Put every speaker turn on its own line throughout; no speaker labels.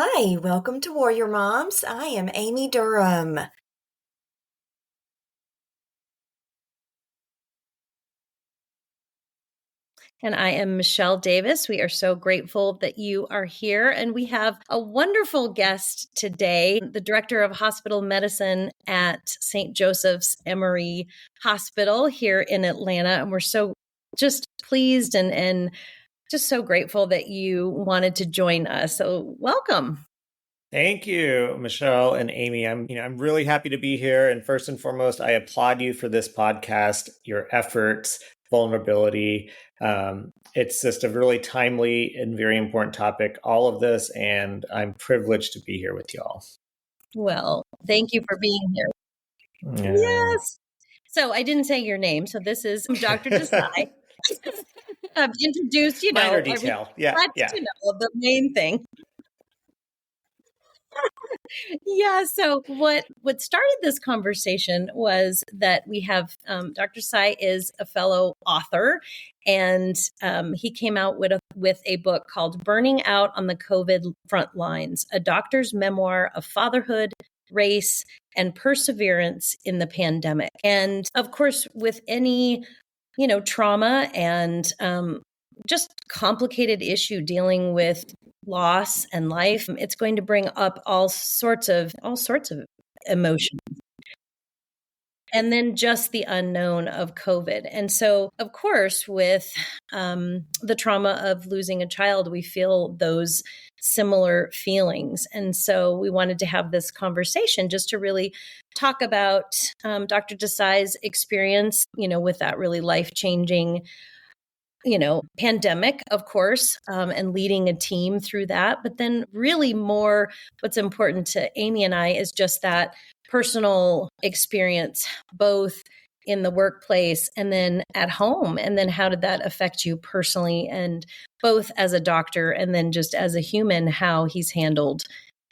Hi, welcome to Warrior Moms. I am Amy Durham.
And I am Michele Davis. We are so grateful that you are here. And we have a wonderful guest today, the director of hospital medicine at St. Joseph's Emory Hospital here in Atlanta. And we're so just pleased and just so grateful that you wanted to join us. So welcome.
Thank you, Michele and Amy. I'm really happy to be here. And first and foremost, I applaud you for this podcast, your efforts, vulnerability. It's just a really timely and very important topic, all of this, and I'm privileged to be here with y'all.
Well, thank you for being here.
Yeah.
Yes. So I didn't say your name. So this is Dr. Desai. Introduced,
Minor detail. Yeah.
The main thing. Yeah. So what started this conversation was that we have Dr. Desai is a fellow author, and he came out with a book called "Burning Out on the COVID Front Lines: A Doctor's Memoir of Fatherhood, Race, and Perseverance in the Pandemic." And of course, with any trauma and just complicated issue dealing with loss and life, it's going to bring up all sorts of emotions. And then just the unknown of COVID. And so, of course, with the trauma of losing a child, we feel those similar feelings. And so we wanted to have this conversation just to really talk about Dr. Desai's experience, with that really life-changing pandemic, of course, and leading a team through that. But then really more what's important to Amy and I is just that personal experience, both in the workplace and then at home. And then how did that affect you personally, and both as a doctor and then just as a human, how he's handled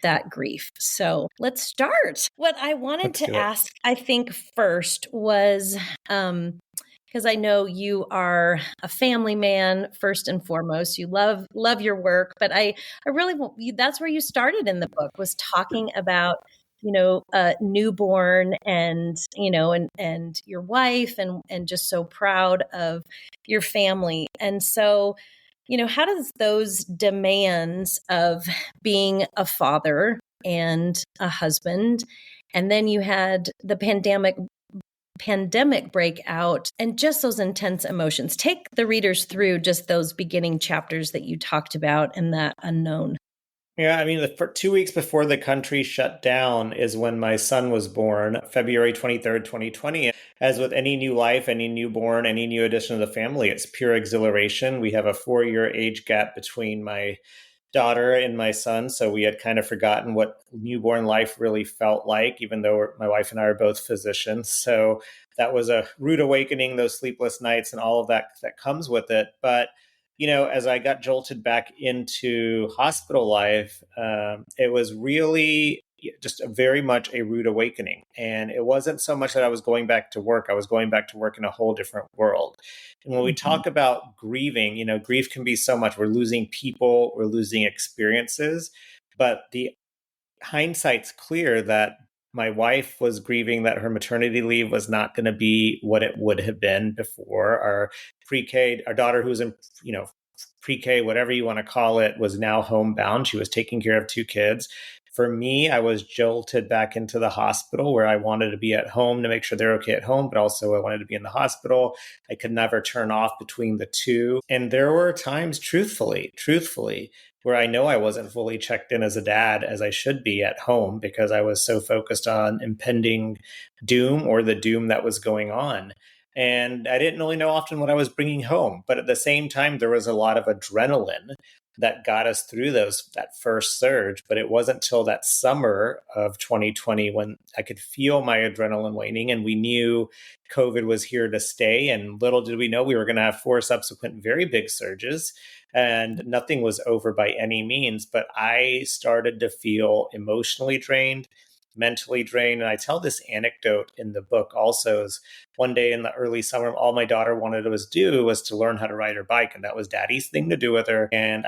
that grief. So let's start. What I wanted to ask, I think first was, because I know you are a family man first and foremost. You love your work, but I really that's where you started in the book, was talking about a newborn and and your wife and just so proud of your family. And so how does those demands of being a father and a husband, and then you had the pandemic breakout and just those intense emotions. Take the readers through just those beginning chapters that you talked about and that unknown.
Yeah, I mean, for 2 weeks before the country shut down is when my son was born, February 23rd, 2020. As with any new life, any newborn, any new addition to the family, it's pure exhilaration. We have a 4-year age gap between my daughter and my son, so we had kind of forgotten what newborn life really felt like, even though my wife and I are both physicians. So that was a rude awakening, those sleepless nights and all of that comes with it. But as I got jolted back into hospital life, it was really just very much a rude awakening. And it wasn't so much that I was going back to work. I was going back to work in a whole different world. And when we talk about grieving, grief can be so much. We're losing people, we're losing experiences. But the hindsight's clear that my wife was grieving that her maternity leave was not going to be what it would have been before. Our pre-K, our daughter who's in, pre-K, whatever you want to call it, was now homebound. She was taking care of 2 kids. For me, I was jolted back into the hospital where I wanted to be at home to make sure they're okay at home, but also I wanted to be in the hospital. I could never turn off between the two. And there were times, truthfully, where I know I wasn't fully checked in as a dad as I should be at home because I was so focused on impending doom or the doom that was going on. And I didn't really know often what I was bringing home. But at the same time, there was a lot of adrenaline that got us through that first surge. But it wasn't till that summer of 2020 when I could feel my adrenaline waning, and we knew COVID was here to stay. And little did we know we were going to have 4 subsequent very big surges, and nothing was over by any means. But I started to feel emotionally drained, mentally drained. And I tell this anecdote in the book also is one day in the early summer, all my daughter wanted to do was to learn how to ride her bike. And that was daddy's thing to do with her. And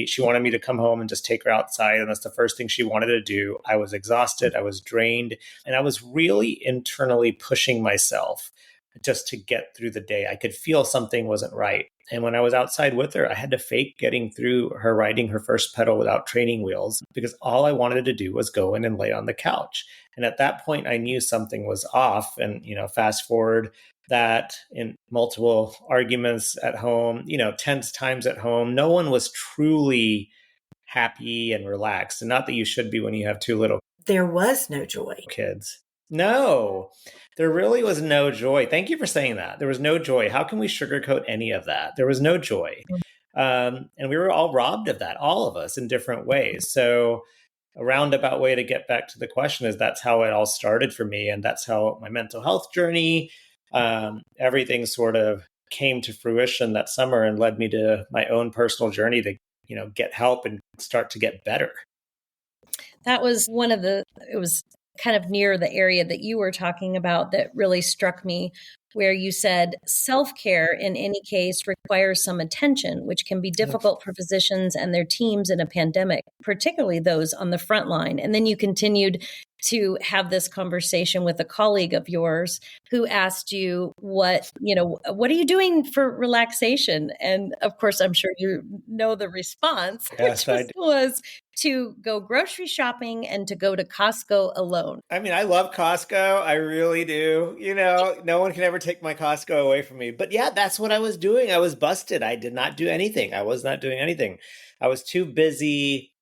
she wanted me to come home and just take her outside. And that's the first thing she wanted to do. I was exhausted. I was drained. And I was really internally pushing myself just to get through the day. I could feel something wasn't right. And when I was outside with her, I had to fake getting through her riding her first pedal without training wheels because all I wanted to do was go in and lay on the couch. And at that point, I knew something was off. And, fast forward that in multiple arguments at home, tense times at home, no one was truly happy and relaxed. And not that you should be when you have two little
There was no joy.
kids. No, there really was no joy. Thank you for saying that. There was no joy. How can we sugarcoat any of that? There was no joy. And we were all robbed of that, all of us in different ways. So a roundabout way to get back to the question is that's how it all started for me. And that's how my mental health journey, everything sort of came to fruition that summer and led me to my own personal journey to, get help and start to get better.
That was it was kind of near the area that you were talking about that really struck me, where you said self-care in any case requires some attention, which can be difficult for physicians and their teams in a pandemic, particularly those on the front line. And then you continued to have this conversation with a colleague of yours who asked you what are you doing for relaxation? And of course, I'm sure you know the response,
Yes,
which was to go grocery shopping and to go to Costco alone.
I mean, I love Costco. I really do. No one can ever take my Costco away from me. But yeah, that's what I was doing. I was busted. I did not do anything. I was not doing anything. I was too busy.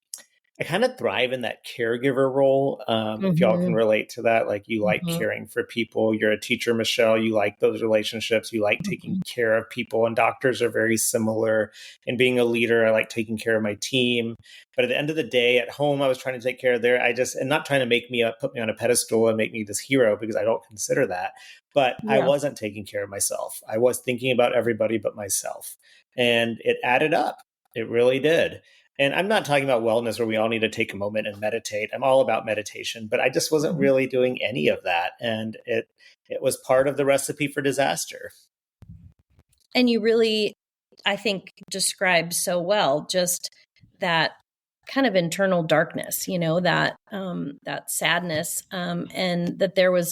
I kind of thrive in that caregiver role. If y'all can relate to that, like you like caring for people. You're a teacher, Michele. You like those relationships. You like taking care of people. And doctors are very similar. And being a leader, I like taking care of my team. But at the end of the day, at home, I was trying to take care of and not trying to put me on a pedestal and make me this hero, because I don't consider that. But I wasn't taking care of myself. I was thinking about everybody but myself. And it added up. It really did. And I'm not talking about wellness where we all need to take a moment and meditate. I'm all about meditation, but I just wasn't really doing any of that. And it was part of the recipe for disaster.
And you really, I think, described so well just that kind of internal darkness, that sadness, and that there was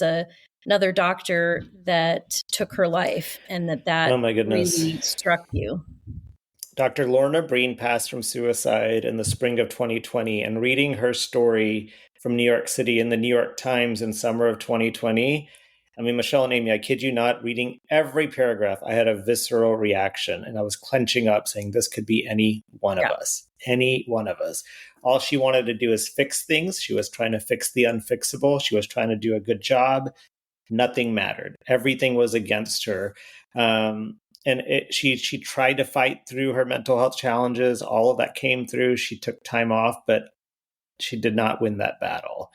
another doctor that took her life, and that
oh my goodness,
really struck you.
Dr. Lorna Breen passed from suicide in the spring of 2020, and reading her story from New York City in the New York Times in summer of 2020, I mean, Michele and Amy, I kid you not, reading every paragraph, I had a visceral reaction, and I was clenching up saying, this could be any one of us, any one of us. All she wanted to do is fix things. She was trying to fix the unfixable. She was trying to do a good job. Nothing mattered. Everything was against her. And she tried to fight through her mental health challenges. All of that came through. She took time off, but she did not win that battle.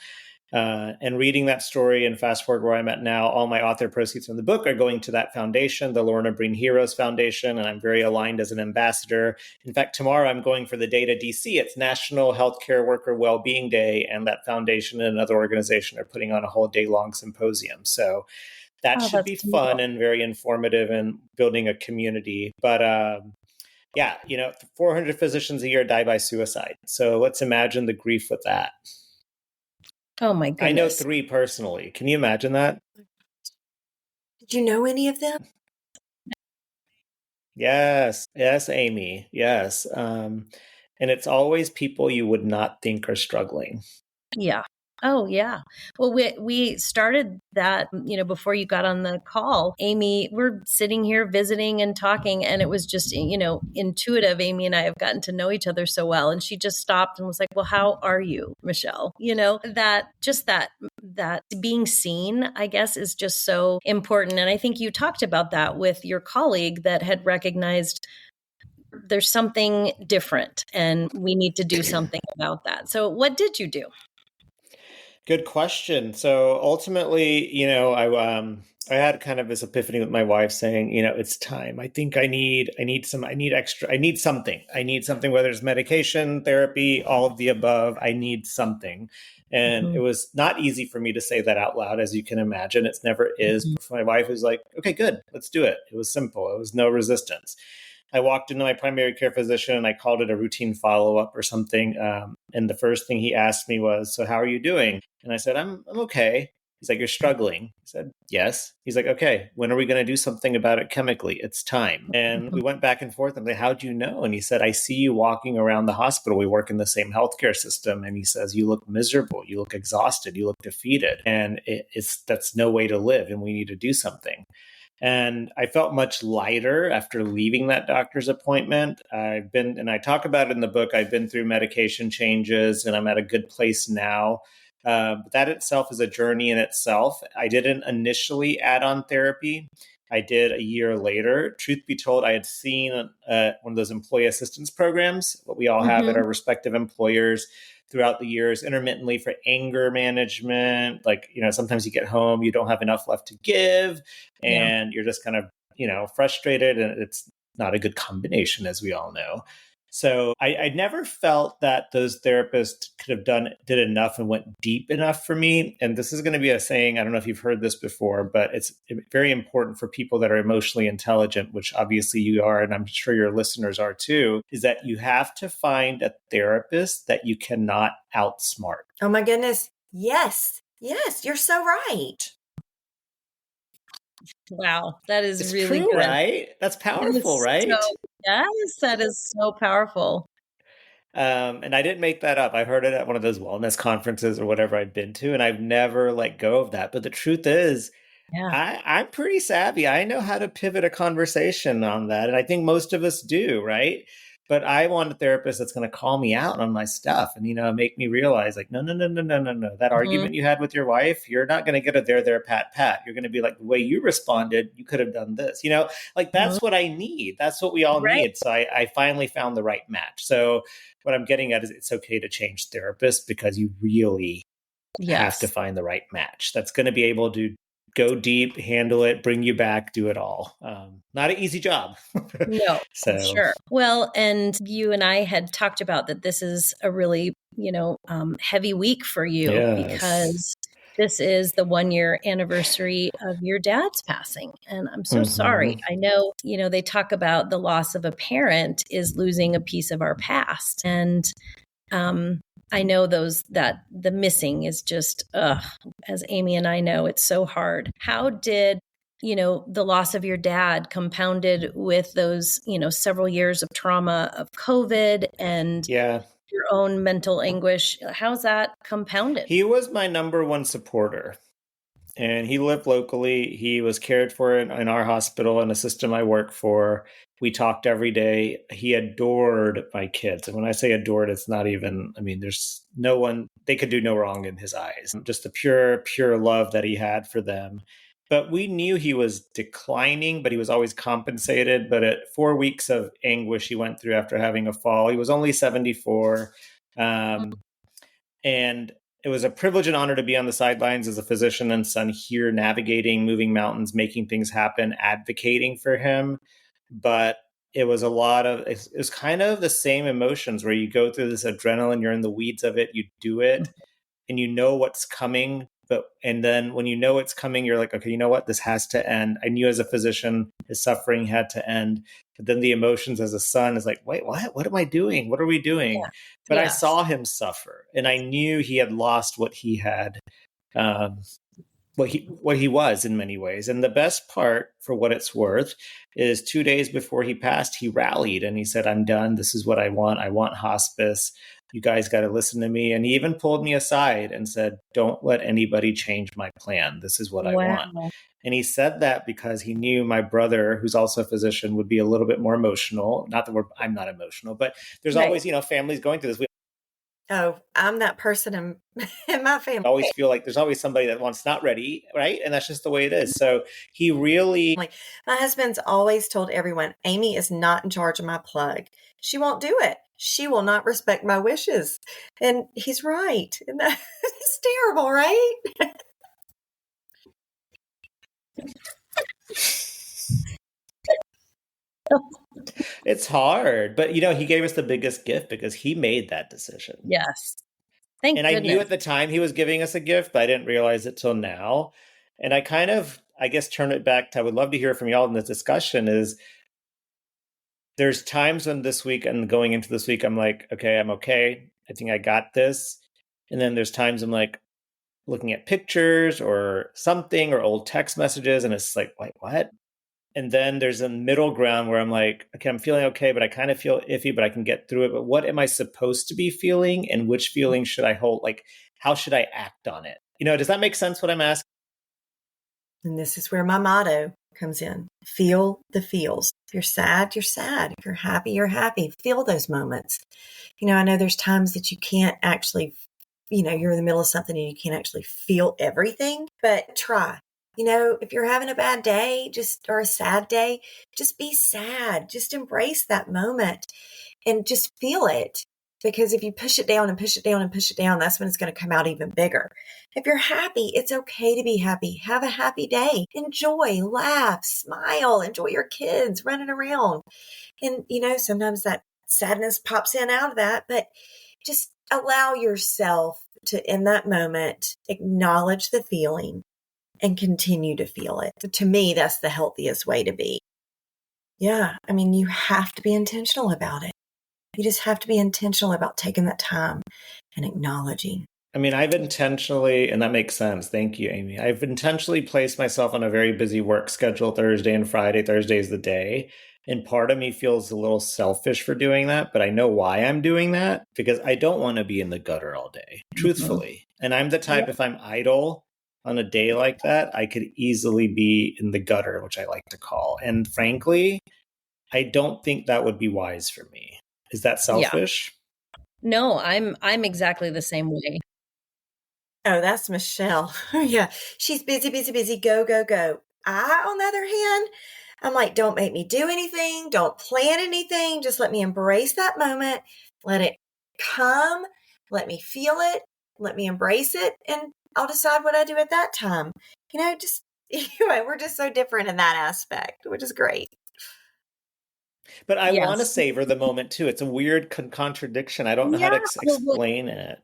And reading that story, and fast forward where I'm at now, all my author proceeds from the book are going to that foundation, the Lorna Breen Heroes Foundation, and I'm very aligned as an ambassador. In fact, tomorrow I'm going for the day to DC. It's National Healthcare Worker Wellbeing Day, and that foundation and another organization are putting on a whole day-long symposium. So that should be fun and very informative and building a community. But 400 physicians a year die by suicide. So let's imagine the grief with that.
Oh my goodness.
I know 3 personally. Can you imagine that?
Did you know any of them?
Yes, Amy. Yes. And it's always people you would not think are struggling.
Yeah. Oh, yeah. Well, we started that, before you got on the call. Amy, we're sitting here visiting and talking, and it was just, intuitive. Amy and I have gotten to know each other so well. And she just stopped and was like, well, how are you, Michele? That being seen, I guess, is just so important. And I think you talked about that with your colleague that had recognized there's something different and we need to do something about that. So what did you do?
Good question. So ultimately, I had kind of this epiphany with my wife saying, it's time. I think I need extra, I need something, whether it's medication, therapy, all of the above. I need something. And
Mm-hmm.
it was not easy for me to say that out loud, as you can imagine. It's never is.
Mm-hmm.
But for my wife, it was like, okay, good, let's do it. It was simple. It was no resistance. I walked into my primary care physician and I called it a routine follow up or something. And the first thing he asked me was, "So how are you doing?" And I said, I'm okay. He's like, "You're struggling." I said, "Yes." He's like, "Okay, when are we going to do something about it chemically? It's time." And we went back and forth. I'm like, "How'd you know?" And he said, "I see you walking around the hospital. We work in the same healthcare system." And he says, "You look miserable. You look exhausted. You look defeated. And that's no way to live. And we need to do something." And I felt much lighter after leaving that doctor's appointment. And I talk about it in the book, I've been through medication changes and I'm at a good place now. But that itself is a journey in itself. I didn't initially add on therapy. I did a year later. Truth be told, I had seen one of those employee assistance programs, what we all have at
Mm-hmm.
our respective employers throughout the years, intermittently for anger management. Like, sometimes you get home, you don't have enough left to give,
Yeah.
and you're just kind of, frustrated, and it's not a good combination, as we all know. So I never felt that those therapists did enough and went deep enough for me. And this is going to be a saying, I don't know if you've heard this before, but it's very important for people that are emotionally intelligent, which obviously you are, and I'm sure your listeners are too, is that you have to find a therapist that you cannot outsmart.
Oh my goodness. Yes. Yes. You're so right.
Wow. That is
It's
really
true,
good.
right? That's powerful, right?
Yes, that is so powerful.
And I didn't make that up. I heard it at one of those wellness conferences or whatever I'd been to, and I've never let go of that. But the truth is,
Yeah.
I'm pretty savvy. I know how to pivot a conversation on that. And I think most of us do, right? But I want a therapist that's going to call me out on my stuff and, make me realize like, no, no, no, no, no, no, no. That
Mm-hmm.
argument you had with your wife, you're not going to get a there, pat, pat. You're going to be like, the way you responded, you could have done this, like
Mm-hmm.
that's what I need. That's what we all
Right.
need. So I finally found the right match. So what I'm getting at is it's okay to change therapists because you really have to
Yes.
find the right match that's going to be able to go deep, handle it, bring you back, do it all. Not an easy job.
No,
So,
sure. Well, and you and I had talked about that this is a really, heavy week for you
yes.
because this is the 1 year anniversary of your dad's passing. And I'm so sorry.
Mm-hmm.
I know, they talk about the loss of a parent is losing a piece of our past. And I know that the missing is just, as Amy and I know, it's so hard. How did, the loss of your dad compounded with those, several years of trauma of COVID and
Yeah.
your own mental anguish? How's that compounded?
He was my number one supporter. And he lived locally. He was cared for in our hospital in a system I work for. We talked every day. He adored my kids. And when I say adored, it's not even, there's no one, they could do no wrong in his eyes. Just the pure, pure love that he had for them. But we knew he was declining, but he was always compensated. But at 4 weeks of anguish he went through after having a fall, he was only 74. And it was a privilege and honor to be on the sidelines as a physician and son here, navigating, moving mountains, making things happen, advocating for him. But it was it was kind of the same emotions where you go through this adrenaline, you're in the weeds of it, you do it, and you know what's coming. And then when you know it's coming, you're like, okay, you know what? This has to end. I knew as a physician, his suffering had to end. But then the emotions as a son is like, wait, what? What am I doing? What are we doing? But I
Yes.
saw him suffer, and I knew he had lost what he had, um, what he was in many ways. And the best part, for what it's worth, is 2 days before he passed, he rallied and he said, "I'm done. This is what I want. I want hospice. You guys got to listen to me." And he even pulled me aside and said, "Don't let anybody change my plan. This is what I want."
Wow.
And he said that because he knew my brother, who's also a physician, would be a little bit more emotional. Not that I'm not emotional, but there's
Right.
always, families going through this.
Oh, I'm that person in my family.
I always feel like there's always somebody that wants not ready, right? And that's just the way it is. So he really,
My husband's always told everyone, Amy is not in charge of my plug. She won't do it. She will not respect my wishes. And he's right. And it's terrible, right?
it's hard. But, he gave us the biggest gift because he made that decision.
Yes. Thank
and
goodness.
I knew at the time he was giving us a gift, but I didn't realize it till now. And I kind of, I guess, turn it back to, I would love to hear from y'all in this discussion is there's times when this week and going into this week, I'm like, okay, I'm okay. I think I got this. And then there's times I'm like looking at pictures or something or old text messages. And it's like, wait, what? And then there's a middle ground where I'm like, okay, I'm feeling okay, but I kind of feel iffy, but I can get through it. But what am I supposed to be feeling? And which feeling should I hold? Like, how should I act on it? Does that make sense what I'm asking?
And this is where my motto comes in. Feel the feels. If you're sad, you're sad. If you're happy, you're happy. Feel those moments. I know there's times that you can't actually, you're in the middle of something and you can't actually feel everything, but try. If you're having a bad day, or a sad day, just be sad. Just embrace that moment and just feel it. Because if you push it down and push it down and push it down, that's when it's going to come out even bigger. If you're happy, it's okay to be happy. Have a happy day. Enjoy, laugh, smile, enjoy your kids running around. And, sometimes that sadness pops in out of that, but just allow yourself to, in that moment, acknowledge the feeling and continue to feel it. To me, that's the healthiest way to be. Yeah. You have to be intentional about it. You just have to be intentional about taking that time and acknowledging.
I've intentionally, and that makes sense. Thank you, Amy. I've intentionally placed myself on a very busy work schedule Thursday and Friday. Thursday is the day. And part of me feels a little selfish for doing that, but I know why I'm doing that because I don't want to be in the gutter all day, truthfully. And I'm the type, if I'm idle on a day like that, I could easily be in the gutter, which I like to call. And frankly, I don't think that would be wise for me. Is that selfish?
Yeah. No, I'm exactly the same way.
Oh, that's Michele. Yeah. She's busy, busy, busy. Go, go, go. I, on the other hand, I'm like, don't make me do anything. Don't plan anything. Just let me embrace that moment. Let it come. Let me feel it. Let me embrace it. And I'll decide what I do at that time. Just anyway, we're just so different in that aspect, which is great.
But I want to savor the moment too. It's a weird contradiction. I don't know how to explain it.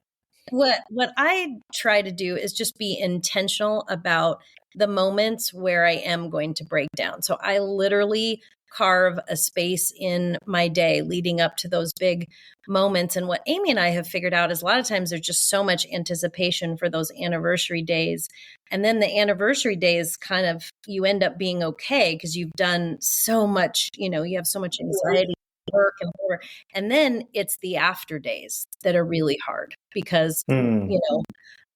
What I try to do is just be intentional about the moments where I am going to break down. So I literally carve a space in my day leading up to those big moments. And what Amy and I have figured out is a lot of times there's just so much anticipation for those anniversary days. And then the anniversary days kind of, you end up being okay because you've done so much, you have so much anxiety, work and whatever. And then it's the after days that are really hard because, you're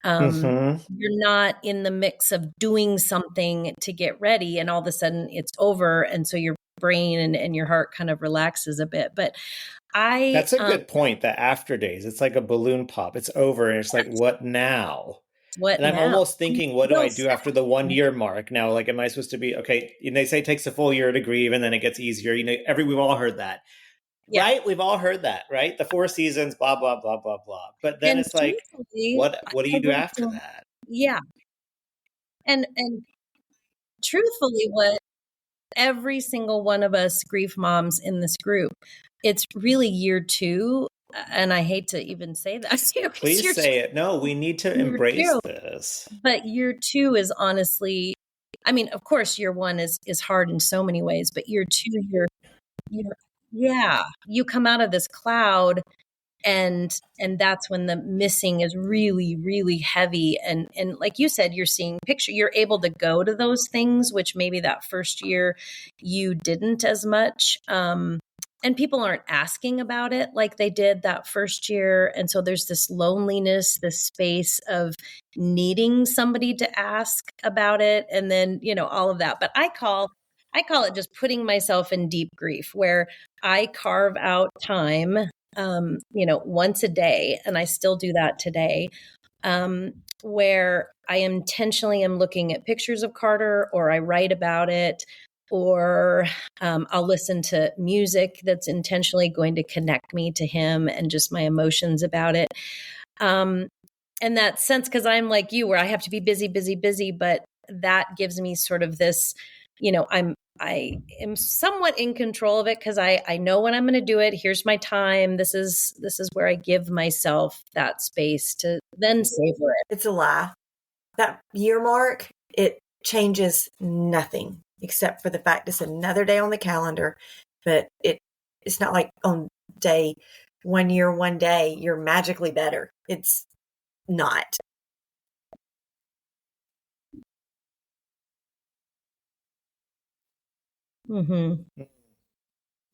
not in the mix of doing something to get ready and all of a sudden it's over. And so your brain and your heart kind of relaxes a bit. But
that's a good point. The after days, it's like a balloon pop. It's over. And it's like, what now? And I'm almost thinking, what do I do after the 1 year mark? Now, like, am I supposed to be, okay, they say it takes a full year to grieve and then it gets easier. We've all heard that. Yeah. Right? We've all heard that, right? The 4 seasons, blah, blah, blah, blah, blah. But then it's like, what do you do after that?
Yeah. And truthfully, what every single one of us grief moms in this group, it's really year 2. And I hate to even say that.
Please say it. No, we need to embrace this.
But year 2 is honestly, of course, year 1 is hard in so many ways, but year 2, you come out of this cloud and that's when the missing is really, really heavy. And like you said, you're able to go to those things, which maybe that first year you didn't as much. And people aren't asking about it like they did that first year. And so there's this loneliness, this space of needing somebody to ask about it. And then, all of that. But I call it just putting myself in deep grief where I carve out time once a day, and I still do that today, where I intentionally am looking at pictures of Carter, or I write about it, or I'll listen to music that's intentionally going to connect me to him and just my emotions about it. And that sense, because I'm like you, where I have to be busy, busy, busy, but that gives me sort of this, I am somewhat in control of it because I know when I'm going to do it. Here's my time. This is where I give myself that space to then savor it.
It's a lie. That year mark, it changes nothing except for the fact it's another day on the calendar. But it's not like on day 1 year, 1 day, you're magically better. It's not.
Mm-hmm.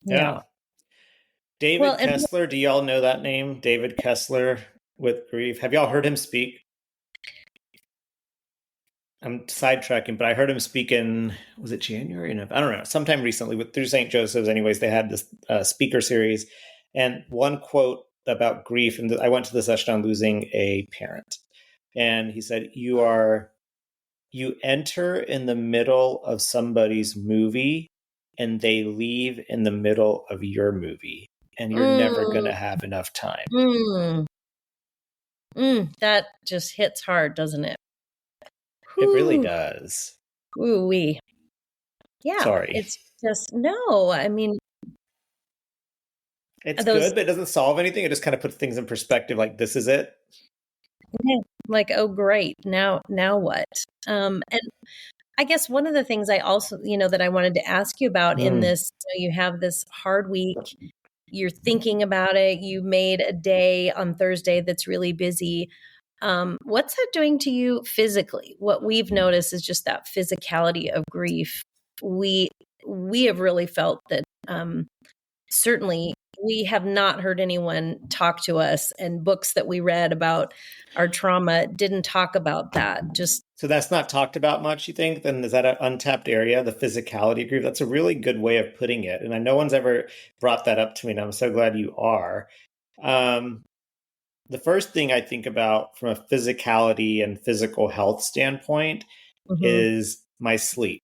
Yeah. David Kessler, do y'all know that name? David Kessler with grief. Have y'all heard him speak? I'm sidetracking, but I heard him speak in, was it January? No, I don't know, sometime recently through St. Joseph's. Anyways, they had this speaker series, and one quote about grief, and I went to the session on losing a parent, and he said, you enter in the middle of somebody's movie and they leave in the middle of your movie, and you're never going to have enough time.
That just hits hard, doesn't it?
It really does.
Ooh-wee. Yeah.
Sorry.
It's just, no, I mean,
it's good, but it doesn't solve anything. It just kind of puts things in perspective. Like, this is it.
Yeah, like, oh, great. Now what? And I guess one of the things I also, that I wanted to ask you about in this, you have this hard week, you're thinking about it, you made a day on Thursday that's really busy. What's that doing to you physically? What we've noticed is just that physicality of grief. We have really felt that, certainly we have not heard anyone talk to us, and books that we read about our trauma didn't talk about that. So
that's not talked about much, you think? Then is that an untapped area, the physicality of grief? That's a really good way of putting it. And I know one's ever brought that up to me, and I'm so glad you are. The first thing I think about from a physicality and physical health standpoint is my sleep.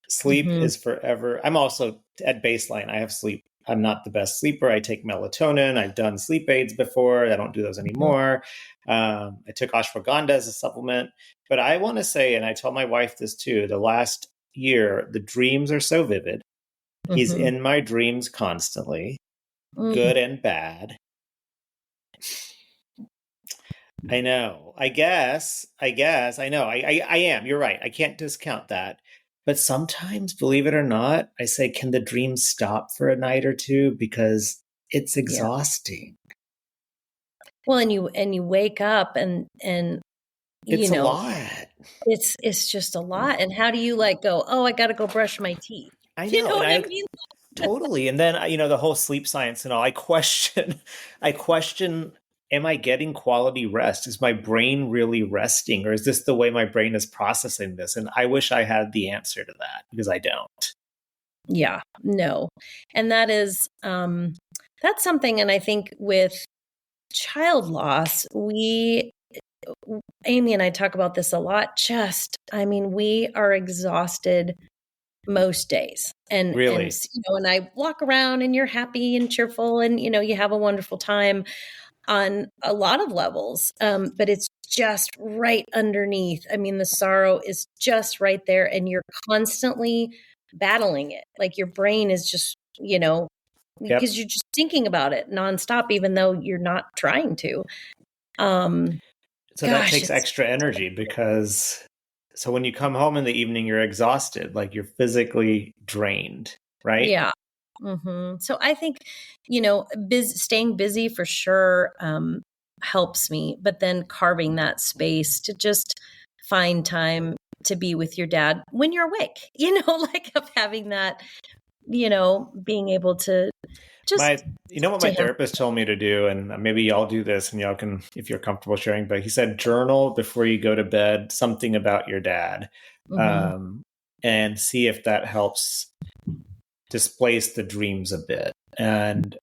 Sleep is forever. I'm also at baseline. I have sleep. I'm not the best sleeper. I take melatonin. I've done sleep aids before. I don't do those anymore. I took ashwagandha as a supplement. But I want to say, and I tell my wife this too, the last year, the dreams are so vivid. He's in my dreams constantly, good and bad. I know. I guess. I know. I am. You're right. I can't discount that. But sometimes, believe it or not, I say, can the dream stop for a night or two? Because it's exhausting.
Well, and you wake up and
it's a lot.
It's just a lot. And how do you go, oh, I got to go brush my teeth?
I know. You know what I mean? Totally. And then, the whole sleep science and all, I question, am I getting quality rest? Is my brain really resting? Or is this the way my brain is processing this? And I wish I had the answer to that, because I don't.
Yeah, no. And that is, that's something. And I think with child loss, Amy and I talk about this a lot. We are exhausted most days. And
really,
and I walk around and you're happy and cheerful and, you have a wonderful time on a lot of levels. But it's just right underneath. The sorrow is just right there, and you're constantly battling it. Like, your brain is just, because you're just thinking about it nonstop, even though you're not trying to.
So that takes extra energy, because so when you come home in the evening, you're exhausted, like you're physically drained, right?
Yeah. So I think, staying busy for sure helps me, but then carving that space to just find time to be with your dad when you're awake, of having that, being able to just.
What my therapist told me to do, and maybe y'all do this and y'all can, if you're comfortable sharing, but he said, journal before you go to bed something about your dad, and see if that helps displace the dreams a bit. And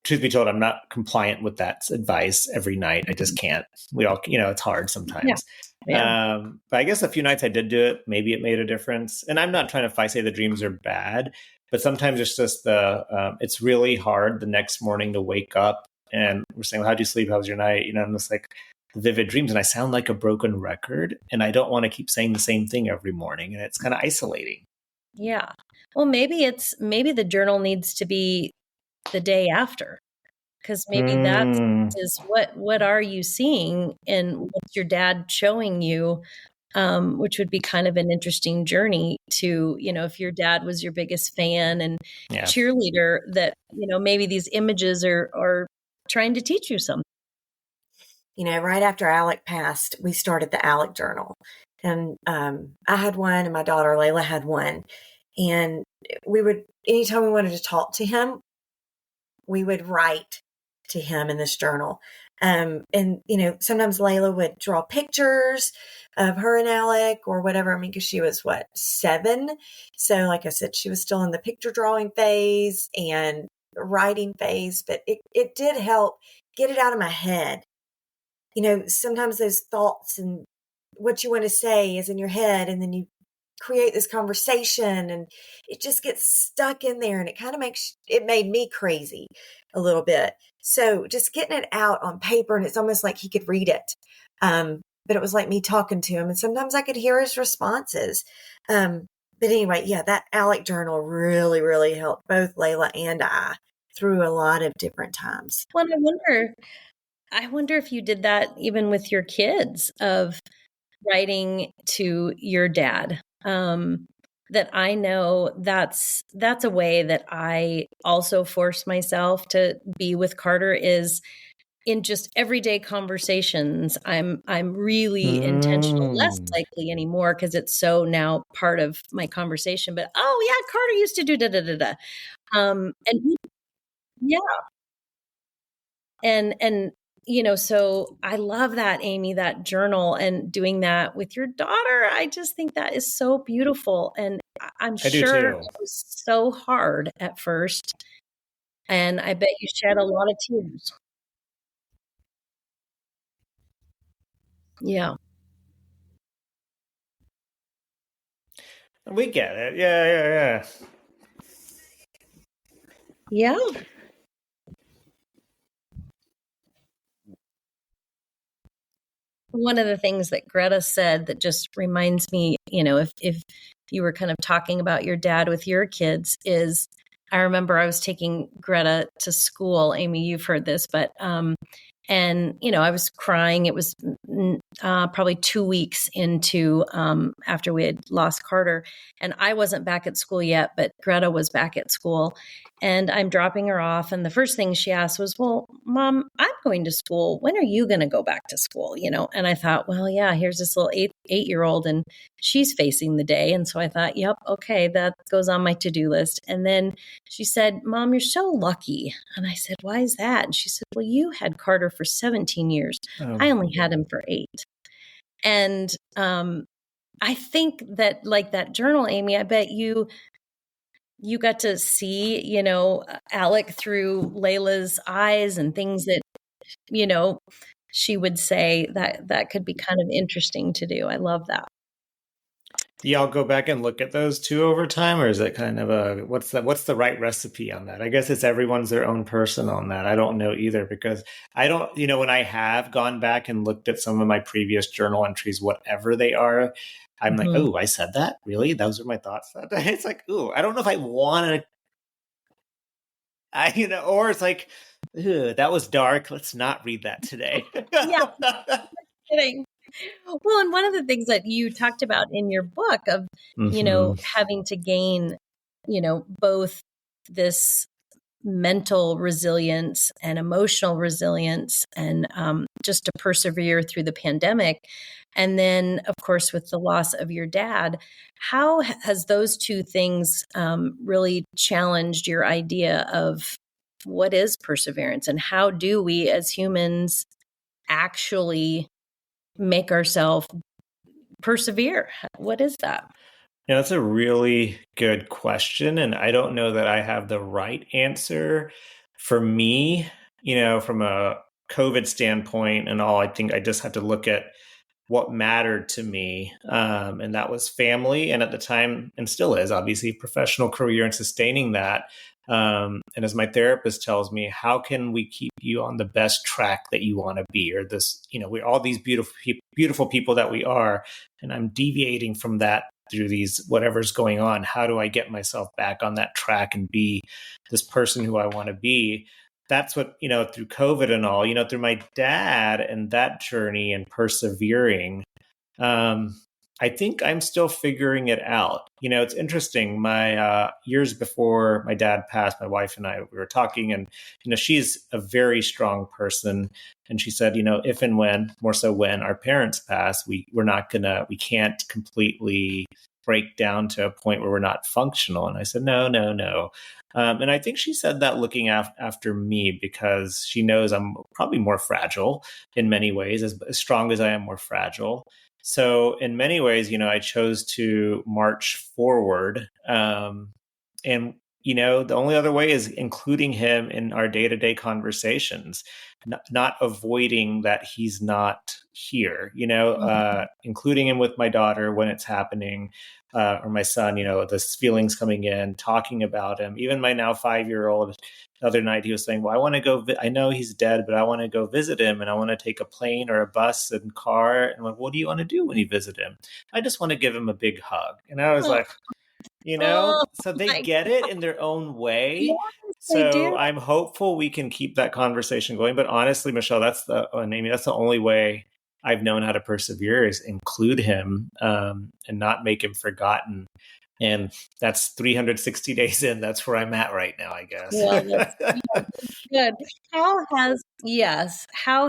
truth be told, I'm not compliant with that advice every night. I just can't. We all, it's hard sometimes.
Yeah.
But I guess a few nights I did do it. Maybe it made a difference. And I'm not trying to say the dreams are bad, but sometimes it's just it's really hard the next morning to wake up and we're saying, well, how'd you sleep? How was your night? I'm just like vivid dreams and I sound like a broken record and I don't want to keep saying the same thing every morning. And it's kind of isolating.
Yeah. Well, maybe the journal needs to be the day after, because maybe that is what are you seeing and what's your dad showing you, which would be kind of an interesting journey to, if your dad was your biggest fan and cheerleader, that, maybe these images are trying to teach you something.
Right after Alec passed, we started the Alec journal. And I had one and my daughter Layla had one. And we would, anytime we wanted to talk to him, we would write to him in this journal. And, sometimes Layla would draw pictures of her and Alec or whatever. I mean, because she was 7. So like I said, she was still in the picture drawing phase and writing phase, but it did help get it out of my head. Sometimes those thoughts and what you want to say is in your head, and then you create this conversation and it just gets stuck in there, and it made me crazy a little bit. So just getting it out on paper, and it's almost like he could read it. But it was like me talking to him, and sometimes I could hear his responses. But anyway, that Alec journal really, really helped both Layla and I through a lot of different times.
Well, I wonder if you did that even with your kids, of writing to your dad. That I know that's a way that I also force myself to be with Carter, is in just everyday conversations. I'm really intentional, less likely anymore because it's so now part of my conversation. But Carter used to do da da da da. And so I love that, Amy, that journal, and doing that with your daughter. I just think that is so beautiful. And I'm sure it was so hard at first. And I bet you shed a lot of tears. Yeah.
We get it. Yeah.
Yeah. One of the things that Greta said that just reminds me, if you were kind of talking about your dad with your kids, is I remember I was taking Greta to school. Amy, you've heard this, but and I was crying. It was probably 2 weeks into after we had lost Carter, and I wasn't back at school yet, but Greta was back at school. And I'm dropping her off. And the first thing she asked was, well, Mom, I'm going to school. When are you going to go back to school? And I thought, well, yeah, here's this little 8-year-old and she's facing the day. And so I thought, yep, okay, that goes on my to-do list. And then she said, Mom, you're so lucky. And I said, why is that? And she said, well, you had Carter for 17 years. I only had him for 8. And I think that, like that journal, Amy, I bet you got to see, Alec through Layla's eyes and things that, she would say that could be kind of interesting to do. I love that.
Y'all go back and look at those too over time, or is it kind of what's the right recipe on that? I guess it's everyone's their own person on that. I don't know either, because I don't, when I have gone back and looked at some of my previous journal entries, whatever they are, I'm like, oh, I said that? Really? Those are my thoughts that day? It's like, oh, I don't know if I want to, or it's like, that was dark. Let's not read that today.
Yeah. Kidding. Well, and one of the things that you talked about in your book of, having to gain, both this mental resilience and emotional resilience, and just to persevere through the pandemic. And then, of course, with the loss of your dad, how has those two things really challenged your idea of what is perseverance, and how do we as humans actually make ourselves persevere? What is that?
That's a really good question. And I don't know that I have the right answer. for me, from a COVID standpoint and all, I think I just had to look at what mattered to me. And that was family. And at the time, and still is, obviously, professional career and sustaining that. And as my therapist tells me, how can we keep you on the best track that you want to be? Or this, we're all these beautiful people that we are. And I'm deviating from that through these whatever's going on. How do I get myself back on that track and be this person who I want to be? That's what, through COVID and all, through my dad and that journey and persevering, I think I'm still figuring it out. It's interesting. My years before my dad passed, my wife and I, we were talking, and, she's a very strong person. And she said, if and when, more so when our parents pass, we can't completely break down to a point where we're not functional. And I said, no. And I think she said that looking after me, because she knows I'm probably more fragile in many ways, as strong as I am, more fragile. So in many ways, I chose to march forward. And, the only other way is including him in our day-to-day conversations, not avoiding that he's not here, including him with my daughter when it's happening, or my son, this feelings coming in, talking about him. Even my now 5-year-old, the other night, he was saying, well, I want to go, I know he's dead, but I want to go visit him, and I want to take a plane or a bus and car. And I'm like, what do you want to do when you visit him? I just want to give him a big hug. And I was like, so they get it in their own way.
Yes, they
So
do.
I'm hopeful we can keep that conversation going. But honestly, Michele, that's the only way I've known how to persevere, is include him, and not make him forgotten. And that's 360 days in. That's where I'm at right now, I guess.
Well, that's good. How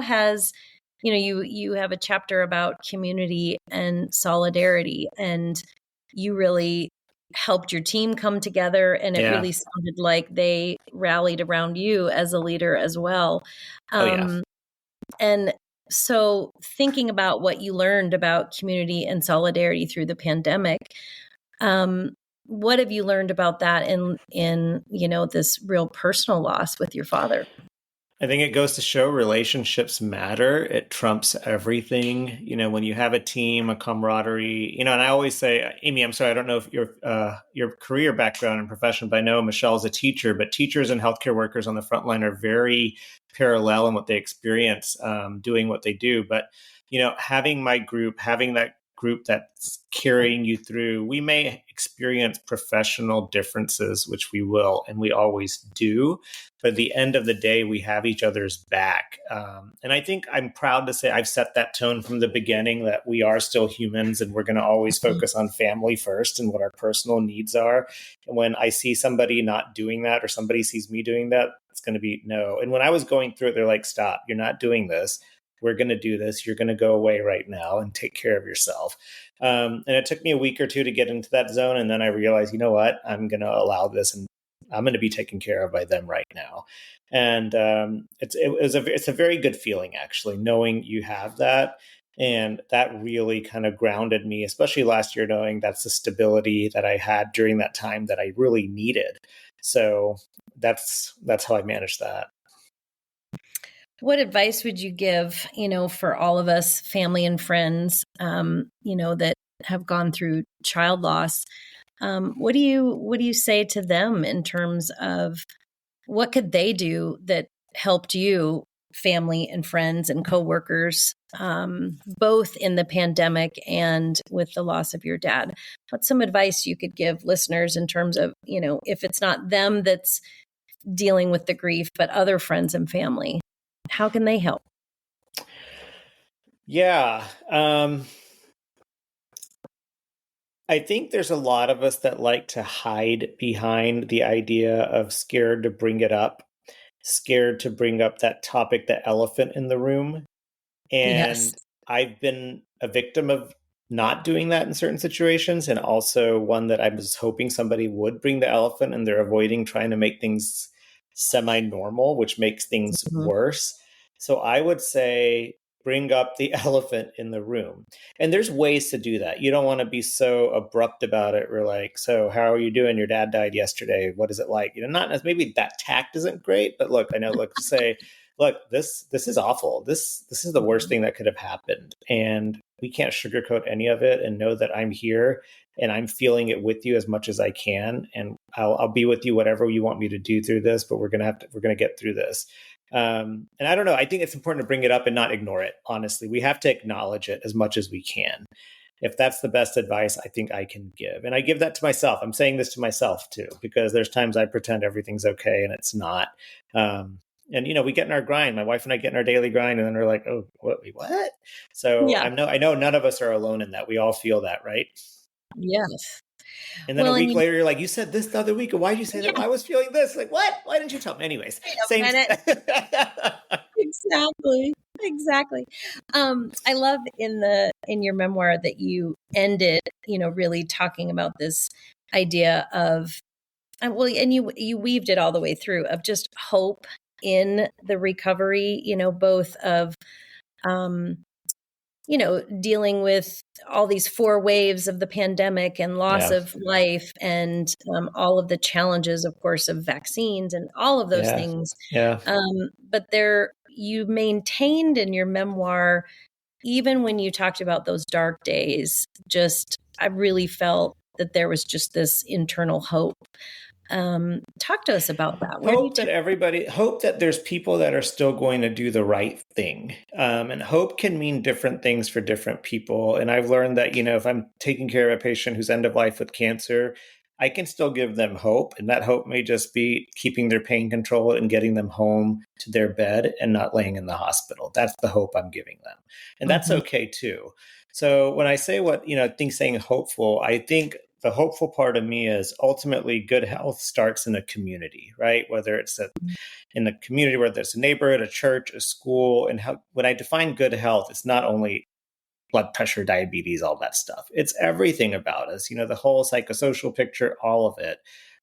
has you have a chapter about community and solidarity, and you really helped your team come together, and it really sounded like they rallied around you as a leader as well. And so thinking about what you learned about community and solidarity through the pandemic, what have you learned about that in this real personal loss with your father?
I think it goes to show relationships matter. It trumps everything. When you have a team, a camaraderie, and I always say, Amy, I'm sorry, I don't know if your career background and profession, but I know Michelle's a teacher, but teachers and healthcare workers on the front line are very parallel in what they experience, doing what they do. But, having my group, having that group that's carrying you through, we may experience professional differences, which we will, and we always do. But at the end of the day, we have each other's back. And I think I'm proud to say I've set that tone from the beginning, that we are still humans, and we're going to always focus on family first and what our personal needs are. And when I see somebody not doing that, or somebody sees me doing that, it's going to be no. And when I was going through it, they're like, stop, you're not doing this. We're going to do this. You're going to go away right now and take care of yourself. And it took me a week or two to get into that zone. And then I realized, you know what, I'm going to allow this, and I'm going to be taken care of by them right now. And it's a very good feeling, actually, knowing you have that. And that really kind of grounded me, especially last year, knowing that's the stability that I had during that time that I really needed. So that's how I managed that.
What advice would you give, for all of us, family and friends, that have gone through child loss? What do you say to them in terms of what could they do that helped you, family and friends and coworkers, both in the pandemic and with the loss of your dad? What's some advice you could give listeners in terms of, if it's not them that's dealing with the grief, but other friends and family? How can they help?
Yeah. I think there's a lot of us that like to hide behind the idea of scared to bring it up, scared to bring up that topic, the elephant in the room. And
Yes.
I've been a victim of not doing that in certain situations, and also one that I was hoping somebody would bring the elephant, and they're avoiding, trying to make things semi-normal, which makes things worse. So I would say bring up the elephant in the room. And there's ways to do that. You don't want to be so abrupt about it. We're like, so how are you doing? Your dad died yesterday. What is it like? Not as maybe that tact isn't great, but look, I know, look, to say, look, this is awful. This is the worst thing that could have happened. And we can't sugarcoat any of it, and know that I'm here and I'm feeling it with you as much as I can. And I'll be with you, whatever you want me to do through this, but we're going to get through this. And I don't know, I think it's important to bring it up and not ignore it. Honestly, we have to acknowledge it as much as we can. If that's the best advice I think I can give. And I give that to myself. I'm saying this to myself too, because there's times I pretend everything's okay and it's not. And, we get in our grind. My wife and I get in our daily grind, and then we're like, oh, what? So
Yeah.
I know none of us are alone in that. We all feel that, right?
Yes.
And then a week later, you're like, you said this the other week. Why did you say that? I was feeling this. Like, what? Why didn't you tell me? Anyways, same.
Exactly. I love in your memoir that you ended, really talking about this idea of, and you weaved it all the way through, of just hope in the recovery, both of, dealing with all these 4 waves of the pandemic and loss of life, and all of the challenges, of course, of vaccines and all of those things.
Yeah.
But you maintained in your memoir, even when you talked about those dark days, I really felt that there was just this internal hope. Talk to us about that.
Hope that there's people that are still going to do the right thing. And hope can mean different things for different people. And I've learned that, if I'm taking care of a patient who's end of life with cancer, I can still give them hope. And that hope may just be keeping their pain controlled and getting them home to their bed and not laying in the hospital. That's the hope I'm giving them. And that's okay too. So when I say saying hopeful, I think the hopeful part of me is ultimately good health starts in a community, right? Whether it's in the community, whether it's a neighborhood, a church, a school. And when I define good health, it's not only blood pressure, diabetes, all that stuff. It's everything about us, the whole psychosocial picture, all of it.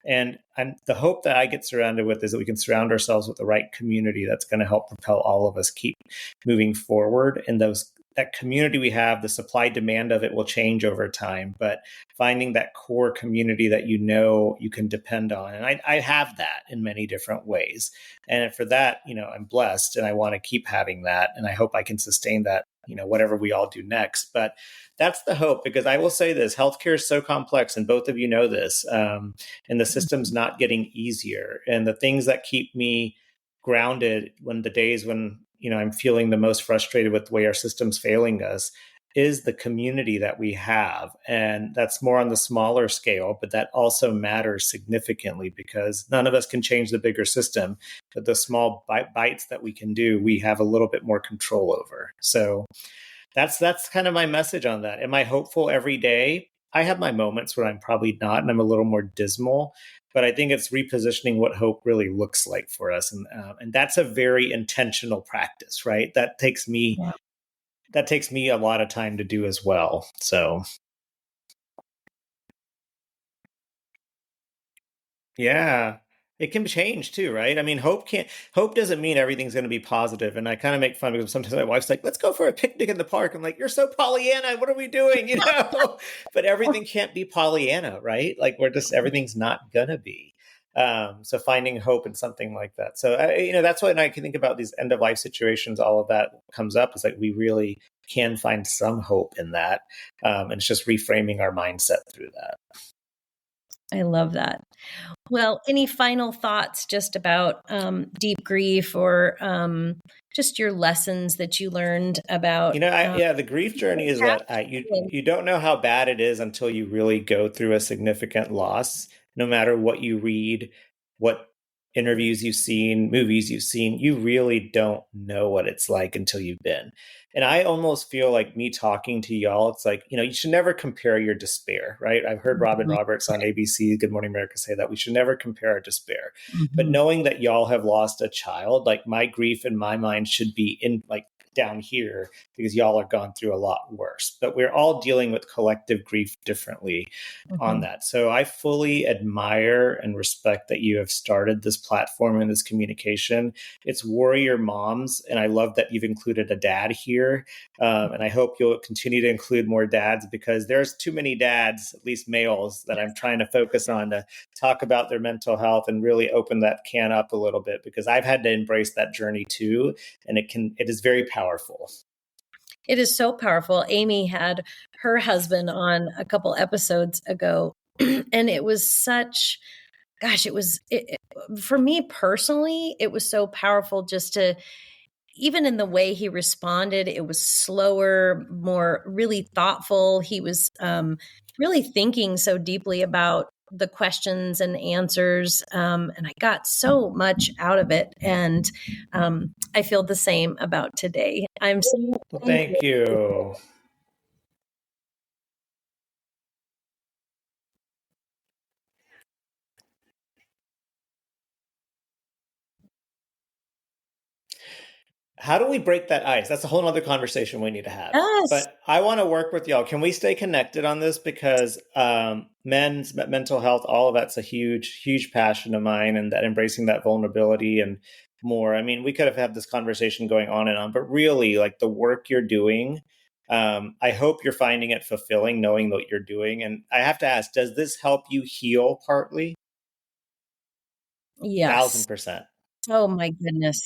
And the hope that I get surrounded with is that we can surround ourselves with the right community that's going to help propel all of us keep moving forward. And that community we have, the supply demand of it will change over time, but finding that core community that you can depend on. And I have that in many different ways. And for that, I'm blessed, and I want to keep having that. And I hope I can sustain that, whatever we all do next. But that's the hope, because I will say this, healthcare is so complex, and both of you know this, and the system's not getting easier. And the things that keep me grounded when the days when I'm feeling the most frustrated with the way our system's failing us is the community that we have. And that's more on the smaller scale, but that also matters significantly, because none of us can change the bigger system, but the small bites that we can do, we have a little bit more control over. So that's kind of my message on that. Am I hopeful every day? I have my moments where I'm probably not, and I'm a little more dismal. But I think it's repositioning what hope really looks like for us, and that's a very intentional practice, right? That takes me a lot of time to do as well. So, yeah, it can change too, right? I mean, hope doesn't mean everything's going to be positive. And I kind of make fun because sometimes my wife's like, let's go for a picnic in the park. I'm like, you're so Pollyanna. What are we doing? But everything can't be Pollyanna, right? Like everything's not going to be. So finding hope in something like that. So, that's when I can think about these end of life situations, all of that comes up, is like, we really can find some hope in that. And it's just reframing our mindset through that.
I love that. Well, any final thoughts just about deep grief, or just your lessons that you learned about?
The grief journey is that you don't know how bad it is until you really go through a significant loss. No matter what you read, what interviews you've seen, movies you've seen, you really don't know what it's like until you've been. And I almost feel like me talking to y'all, it's like, you should never compare your despair, right? I've heard Robin Roberts on ABC, Good Morning America, say that we should never compare our despair. But knowing that y'all have lost a child, like, my grief in my mind should be down here because y'all are gone through a lot worse. But we're all dealing with collective grief differently on that. So I fully admire and respect that you have started this platform and this communication. It's Warrior Moms, and I love that you've included a dad here. And I hope you'll continue to include more dads, because there's too many dads, at least males, that I'm trying to focus on to talk about their mental health and really open that can up a little bit, because I've had to embrace that journey too. And it is very powerful.
It is so powerful. Amy had her husband on a couple episodes ago, and it was such, gosh, for me personally, it was so powerful just to, even in the way he responded, it was slower, more really thoughtful. He was really thinking so deeply about the questions and answers. And I got so much out of it. And I feel the same about today. I'm so
Well, thank you. How do we break that ice? That's a whole other conversation we need to have.
Yes.
But I want to work with y'all. Can we stay connected on this? Because men's mental health, all of that's a huge, huge passion of mine, and that embracing that vulnerability and more. I mean, we could have had this conversation going on and on, but really, like, the work you're doing, I hope you're finding it fulfilling, knowing what you're doing. And I have to ask, does this help you heal partly?
Yes.
1,000%.
Oh my goodness.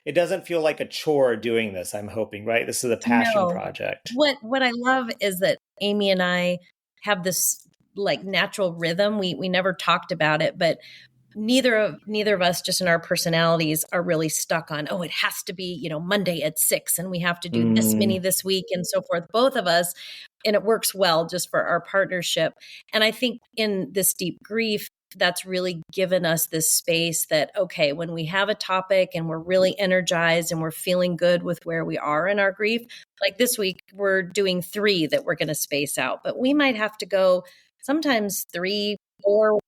It doesn't feel like a chore doing this, I'm hoping, right? This is a passion project.
What I love is that Amy and I have this like natural rhythm. We never talked about it, but neither of us, just in our personalities, are really stuck on, oh, it has to be, Monday at 6 and we have to do this many this week and so forth. Both of us, and it works well just for our partnership. And I think in this deep grief, that's really given us this space that, okay, when we have a topic and we're really energized and we're feeling good with where we are in our grief, like this week, we're doing 3 that we're going to space out, but we might have to go sometimes 3, 4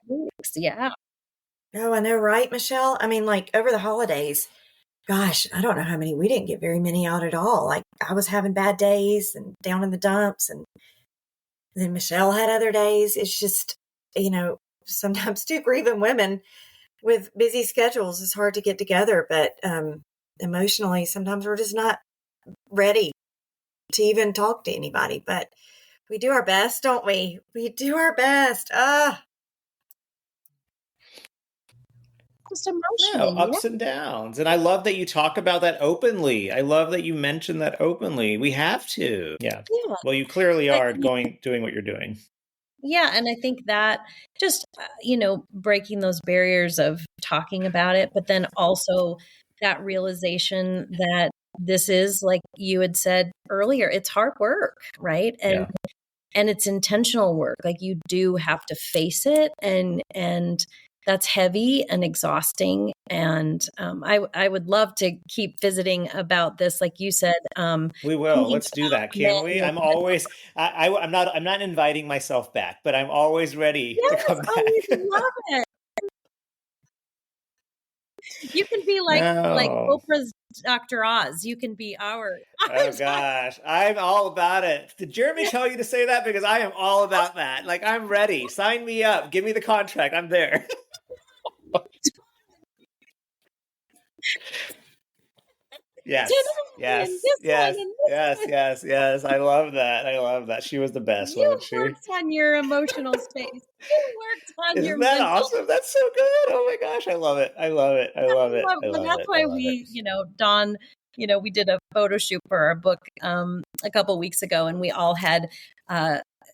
weeks. Yeah.
Oh, I know, right, Michele? I mean, like over the holidays, gosh, I don't know how many, we didn't get very many out at all. Like I was having bad days and down in the dumps, and then Michele had other days. It's just, sometimes two grieving women with busy schedules, it's hard to get together, but emotionally, sometimes we're just not ready to even talk to anybody, but we do our best, don't we? We do our best.
Just emotionally.
Ups and downs. And I love that you talk about that openly. I love that you mention that openly. We have to. Yeah. Well, you clearly are doing what you're doing.
Yeah. And I think that just, breaking those barriers of talking about it, but then also that realization that this is, like you had said earlier, it's hard work, right? And it's intentional work. Like you do have to face it, and that's heavy and exhausting. And I would love to keep visiting about this, like you said.
We will. Let's do that, can we? I'm always. I'm not inviting myself back, but I'm always ready to come back.
I love it. You can be like Oprah's Dr. Oz. You can be our.
Oh gosh, I'm all about it. Did Jeremy tell you to say that? Because I am all about that. Like, I'm ready. Sign me up. Give me the contract. I'm there. Yes. I love that. She was the best, wasn't she?
You worked on your emotional space. You worked on your
mental. Isn't that awesome? That's so good. Oh my gosh, I love it.
That's why we, Dawn, we did a photo shoot for our book a couple weeks ago, and we all had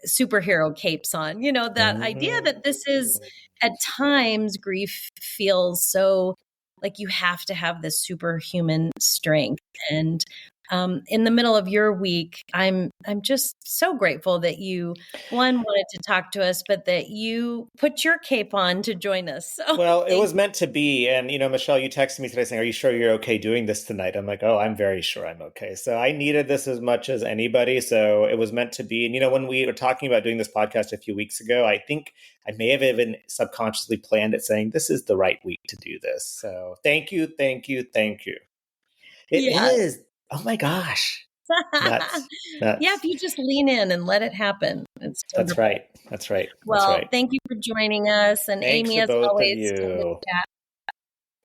superhero capes on. That idea that this is, at times, grief feels so like you have to have this superhuman strength. And in the middle of your week, I'm just so grateful that you, one, wanted to talk to us, but that you put your cape on to join us. So,
well, it was meant to be. And, Michele, you texted me today saying, are you sure you're okay doing this tonight? I'm like, oh, I'm very sure I'm okay. So I needed this as much as anybody. So it was meant to be. And, when we were talking about doing this podcast a few weeks ago, I think I may have even subconsciously planned it, saying this is the right week to do this. So thank you. It is. Oh my gosh. Nuts.
Yeah, if you just lean in and let it happen. It's
That's
wonderful.
right. That's right. That's
Well,
right.
thank you for joining us. And
Thanks
Amy,
to
as
both of
always, fun to
you.
chat.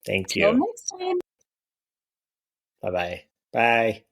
Thank
Till
you.
next time.
Bye-bye. Bye.